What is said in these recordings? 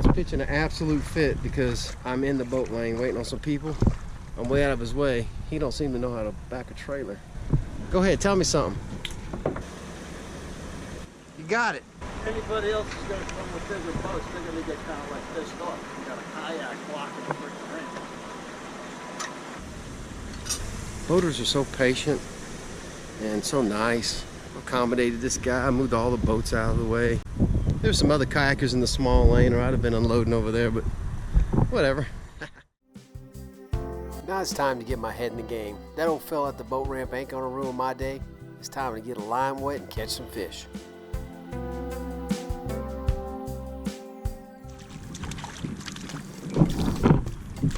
guy's pitching an absolute fit because I'm in the boat lane waiting on some people. I'm way out of his way. He don't seem to know how to back a trailer. Go ahead, tell me something. You got it. Anybody else is going to come with bigger boats, they're going to get kind of like pissed off. You got a kayak blocking the freaking range. Boaters are so patient and so nice. Accommodated this guy, moved all the boats out of the way. There's some other kayakers in the small lane, or I'd have been unloading over there, but whatever. Now it's time to get my head in the game. That old fella at the boat ramp ain't gonna ruin my day. It's time to get a line wet and catch some fish.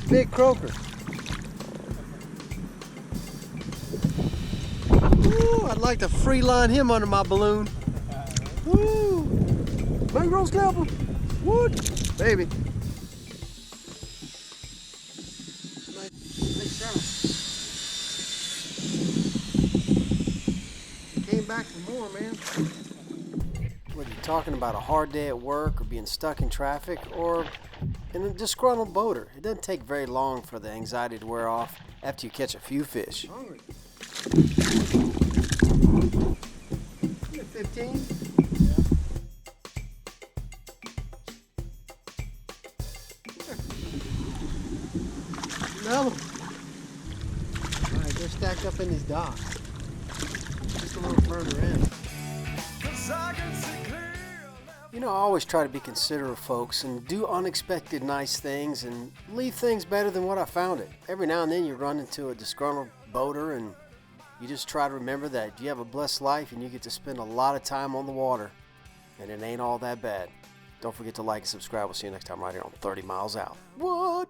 Big croaker. Ooh, I'd like to free line him under my balloon. Ooh, mangrove scalper. Wood, baby. Nice shot. Came back for more, man. Whether you're talking about a hard day at work or being stuck in traffic or in a disgruntled boater, it doesn't take very long for the anxiety to wear off after you catch a few fish. Hungry. 15? Yeah. No. Alright, they're stacked up in these docks. Just a little further in. You know, I always try to be considerate of folks and do unexpected nice things and leave things better than what I found it. Every now and then you run into a disgruntled boater and you just try to remember that you have a blessed life and you get to spend a lot of time on the water, and it ain't all that bad. Don't forget to like and subscribe. We'll see you next time right here on 30 Miles Out. What?